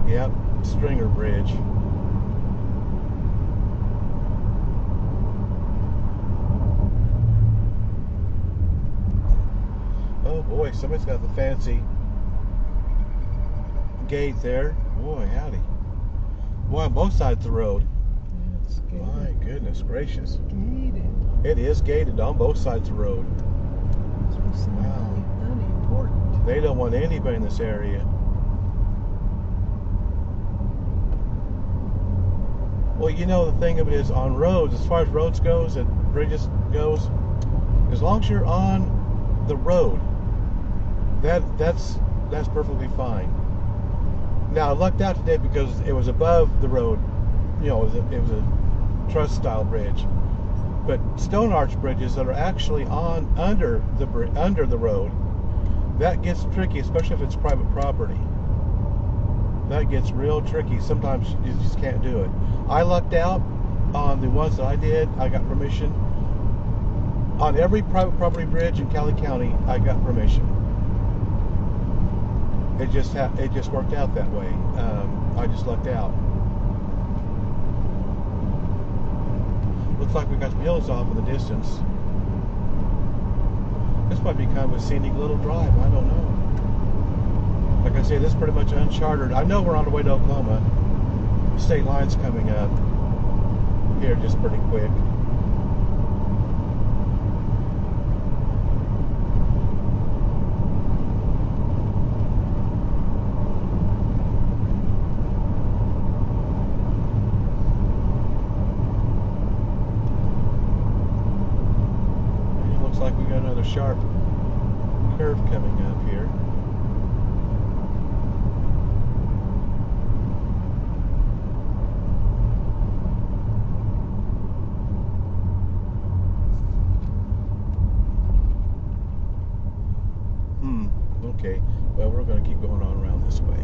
Yep, stringer bridge. Oh boy, somebody's got the fancy gate there. Boy, howdy. Boy, on both sides of the road. Yeah, my goodness gracious. Gated. It is gated on both sides of the road. Wow. Unimportant. They don't want anybody in this area. Well, the thing of it is, on roads, as far as roads goes and bridges goes, as long as you're on the road, that's perfectly fine. Now, I lucked out today because it was above the road. It was a truss style bridge. But stone arch bridges that are actually under the road, that gets tricky, especially if it's private property. That gets real tricky. Sometimes you just can't do it. I lucked out on the ones that I did. I got permission. On every private property bridge in Cali County, I got permission. It just worked out that way. I just lucked out. Looks like we got some hills off in the distance. This might be kind of a scenic little drive. I don't know. Like I say, this is pretty much uncharted. I know we're on the way to Oklahoma. State line's coming up here just pretty quick. It looks like we got another sharp curve coming up here. Okay, well, we're going to keep going on around this way.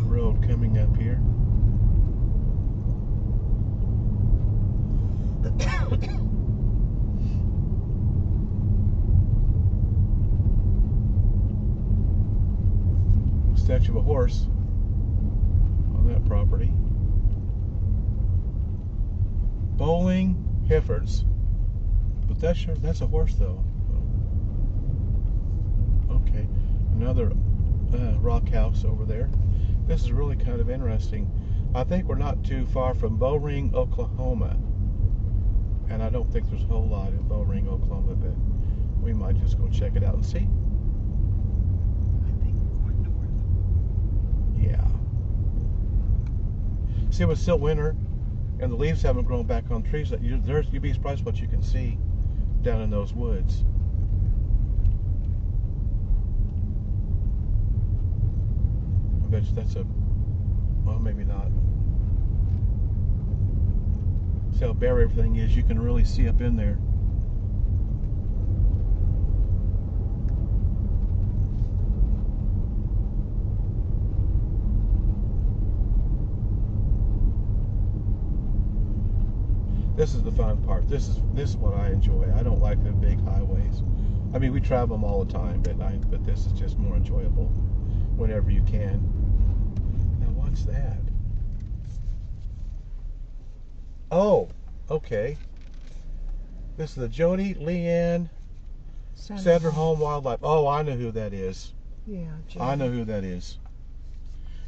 Road coming up here. horse on that property. Bowling Heifers. But that's a horse though. Okay, another rock house over there. This is really kind of interesting. I think we're not too far from Bowring, Oklahoma. And I don't think there's a whole lot in Bowring, Oklahoma, but we might just go check it out and see. I think we're north. Yeah. See, it was still winter, and the leaves haven't grown back on trees. You'd be surprised what you can see down in those woods. I bet you that's well, maybe not. See how bare everything is. You can really see up in there. This is the fun part. This is what I enjoy. I don't like the big highways. I mean, we travel them all the time, but this is just more enjoyable whenever you can. Now, what's that? Oh, okay. This is the Jody Leanne Sanderholm Wildlife. Oh, I know who that is. Yeah, I know who that is.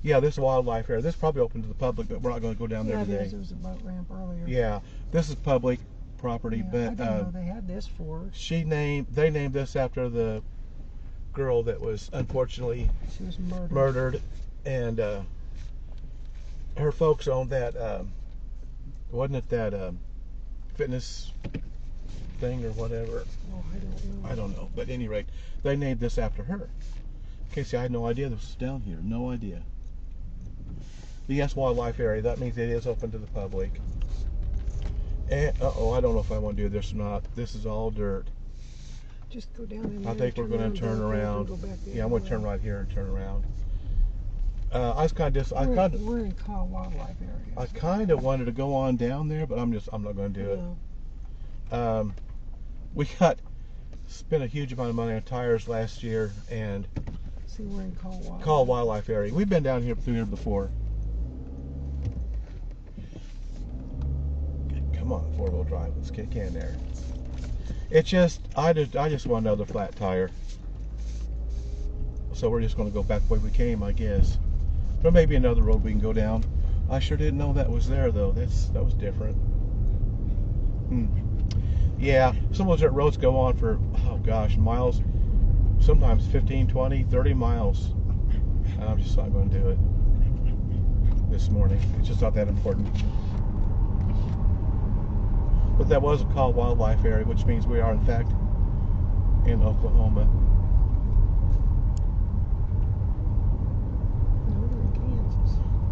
Yeah, this wildlife area. This is probably open to the public, but we're not going to go down there today. Yeah, there was a boat ramp earlier. Yeah, this is public property, Yeah, but I didn't know they had this for us. they named this after the girl that was unfortunately She was murdered. And her folks owned that. Wasn't it that fitness thing or whatever? Oh, I don't know. I don't know, but at any rate, they named this after her. Casey, I had no idea this was down here. No idea. The yes wildlife area. That means it is open to the public. And I don't know if I want to do this or not. This is all dirt. Just go down in there. I think we're going to turn around. Yeah, I'm going to turn right here and turn around. I was kind of We're in Call Wildlife area. I kind of wanted to go on down there, but I'm not going to do it. We spent a huge amount of money on tires last year, and See, we're in Call Wildlife area. We've been down here through here before. Come on, 4-wheel drive. Let's kick in there. It's just I just want another flat tire. So we're just going to go back the way we came, I guess. There may be another road we can go down. I sure didn't know that was there, though. That was different. Yeah, some of those dirt roads go on for, oh gosh, miles. Sometimes 15, 20, 30 miles. And I'm just not going to do it this morning. It's just not that important. But that was a Call Wildlife area, which means we are, in fact, in Oklahoma.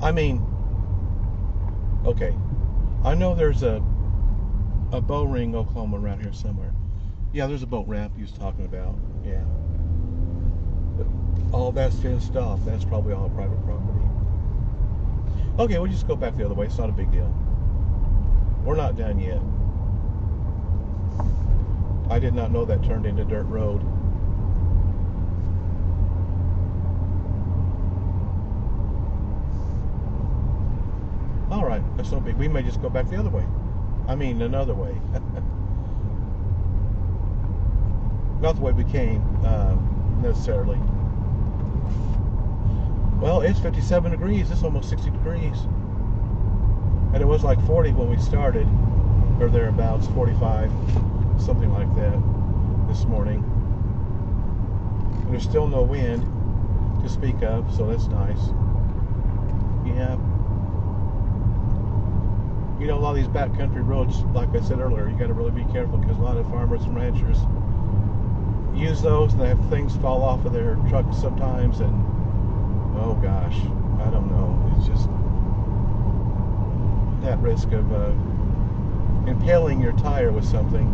I mean, okay, I know there's a Bowring, Oklahoma around here somewhere. Yeah, there's a boat ramp he was talking about. Yeah. But all that's fenced off. That's probably all private property. Okay, we'll just go back the other way. It's not a big deal. We're not done yet. I did not know that turned into dirt road. All right, that's no big. We may just go back the other way. I mean, another way. Not the way we came, necessarily. Well, it's 57 degrees. It's almost 60 degrees. And it was like 40 when we started, or thereabouts, 45, something like that, this morning. And there's still no wind to speak of, so that's nice. Yeah. You know, a lot of these backcountry roads, like I said earlier, you got to really be careful because a lot of farmers and ranchers use those and they have things fall off of their trucks sometimes, and oh gosh, I don't know. It's just that risk of impaling your tire with something.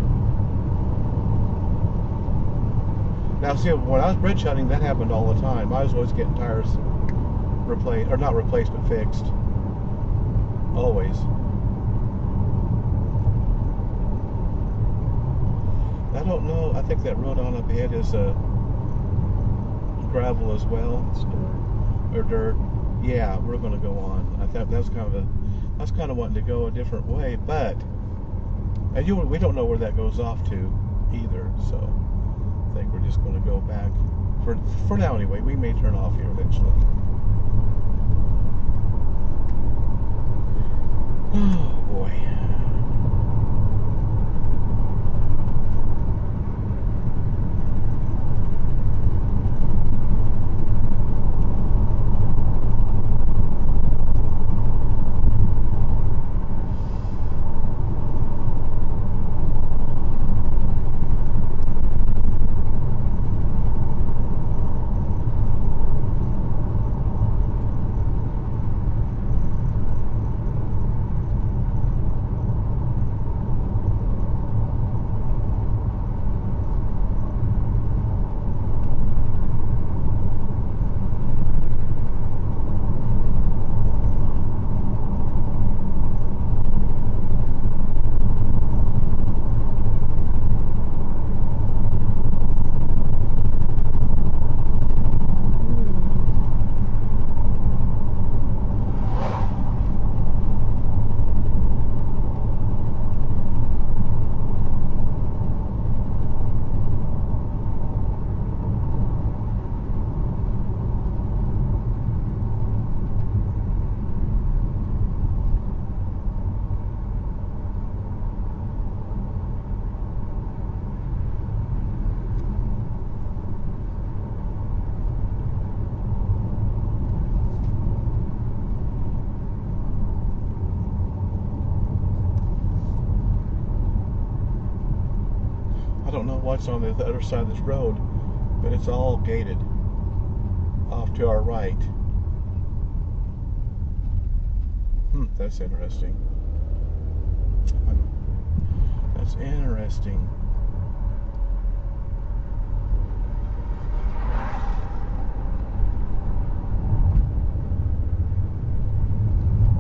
Now, see, when I was bridge hunting, that happened all the time. I was always getting tires replaced, or not replaced, but fixed. Always. I don't know. I think that road on up ahead is gravel as well. It's dirt. or dirt, yeah, we're going to go on. I thought that's kind of wanting to go a different way, but we don't know where that goes off to either. So I think we're just going to go back for now anyway. We may turn off here eventually. Oh boy. I don't know what's on the other side of this road, but it's all gated off to our right. That's interesting. That's interesting.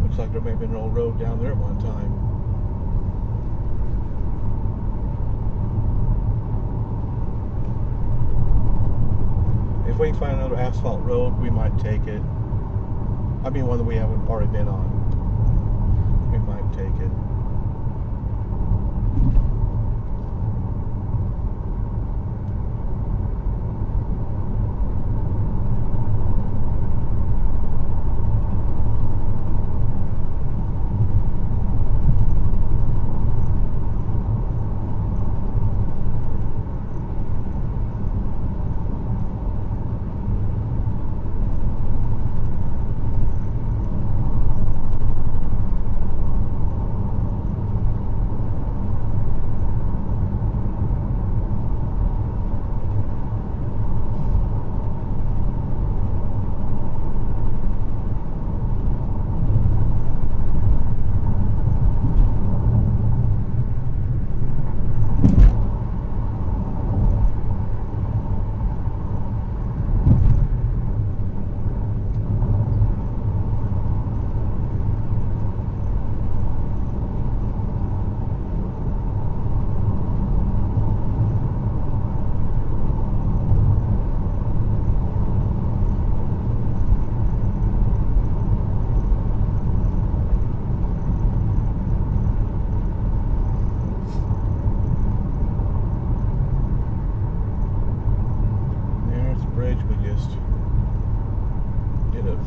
Looks like there may have been an old road down there at one time. If we can find another asphalt road, we might take it. I mean, one that we haven't already been on. We might take it.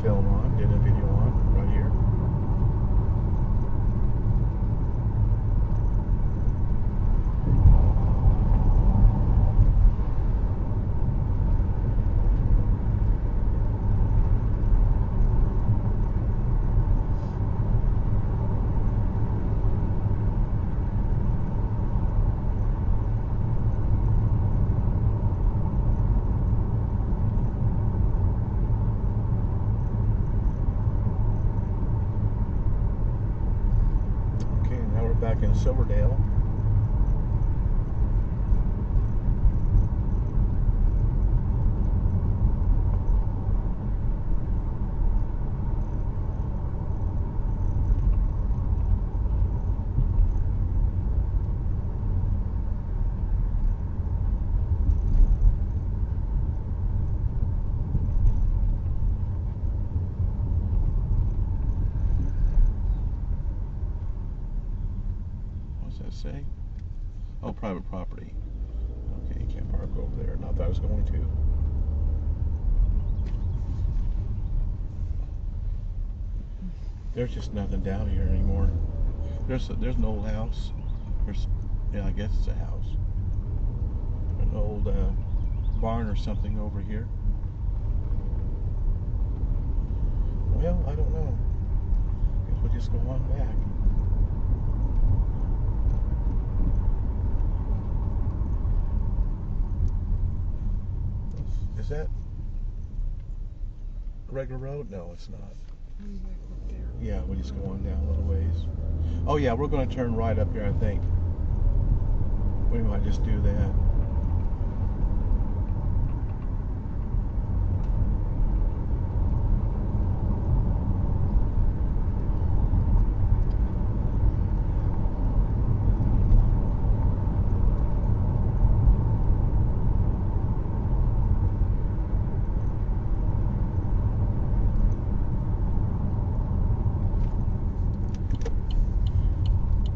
Film on, did a video on right here. Back in Silverdale. it say? Oh, private property. Okay, you can't park over there. Not that I was going to. There's just nothing down here anymore. There's an old house. Yeah, I guess it's a house. An old barn or something over here. Well, I don't know. Guess we'll just go on back. Is that a regular road? No, it's not. Way back up there. Yeah, we just go on down a little ways. Oh yeah, we're going to turn right up here, I think. We might just do that.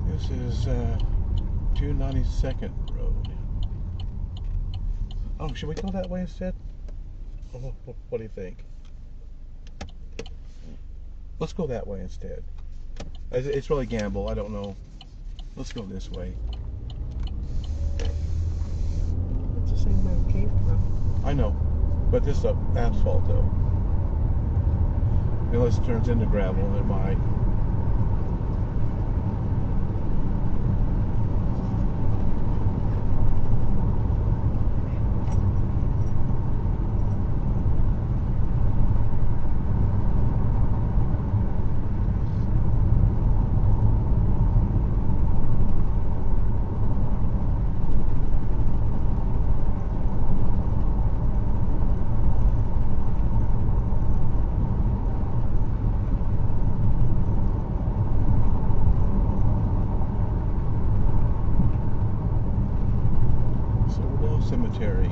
This is 292nd Road. Oh, should we go that way instead? Oh, what do you think? Let's go that way instead. It's really gamble. I don't know. Let's go this way. That's the same way we came from. I know, but this is asphalt though. Unless it turns into gravel, it might. Cemetery.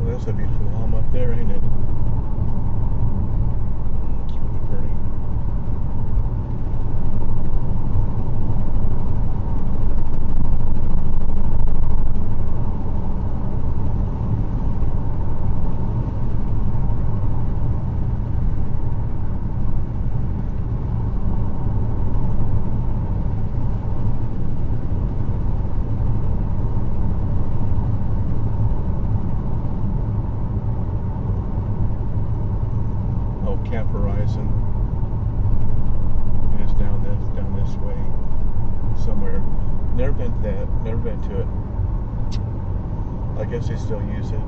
That's a beautiful home up there, ain't it? It's really pretty. Camp Horizon is down this way somewhere. Never been to that. Never been to it. I guess they still use it.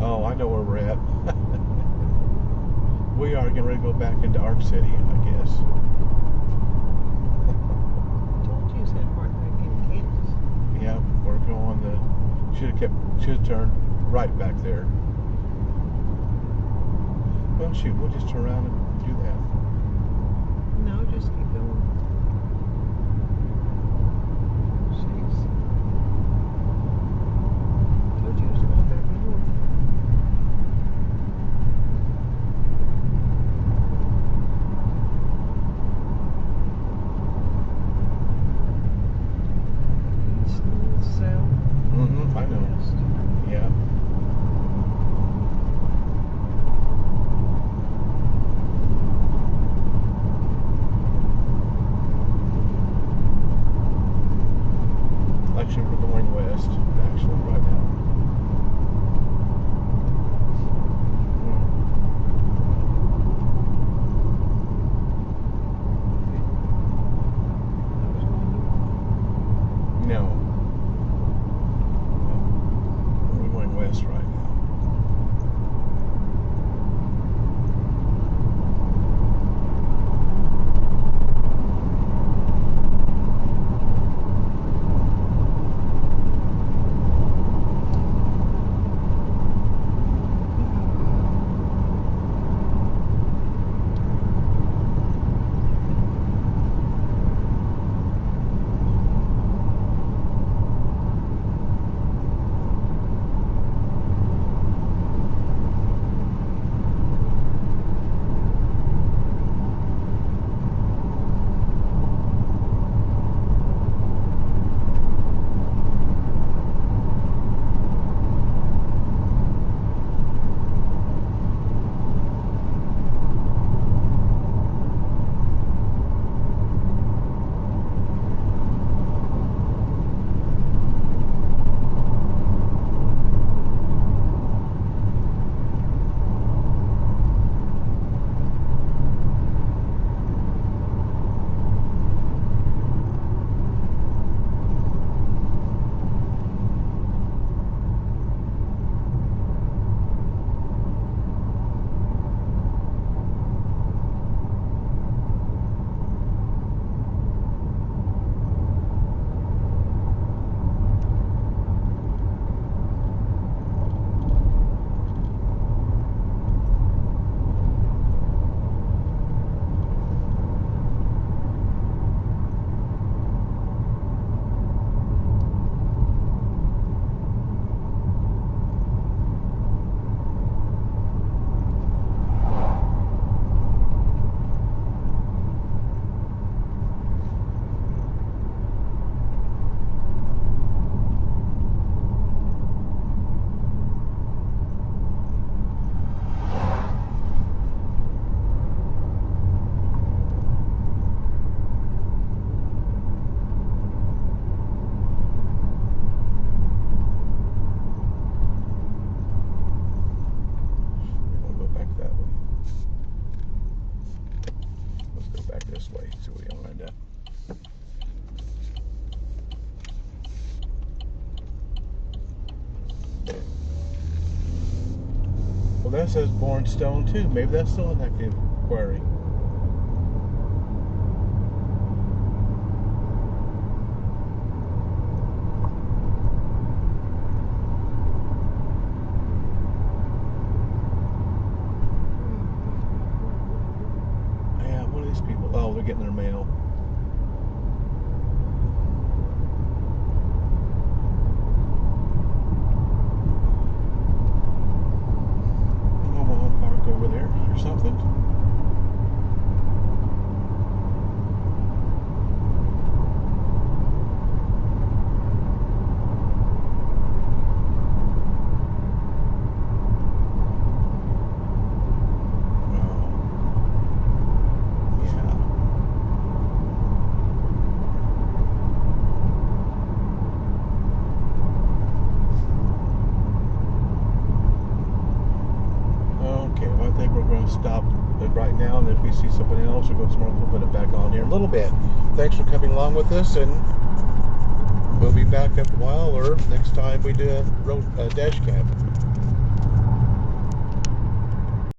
Oh, I know where we're at. We are getting ready to go back into Ark City, I guess. Told you said right back in Kansas. Yeah, we're going should have turned right back there. Well, shoot, we'll just turn around and do that. No, just keep going. Jeez. Told you it was going back north. East, north, south. I know. West. Yeah. Actually, we're going west, actually. excellent right now. No. We're going west right now. This way, so we don't end up. Well, that says Bornstone too. Maybe that's still an active quarry. Yeah, what are these people? Oh, they're getting their mail. We'll park over there or something. Stop it right now, and if we see something else or go somewhere, we'll put it back on here in a little bit. Thanks for coming along with us, and we'll be back up a while, or next time we do a dash cam.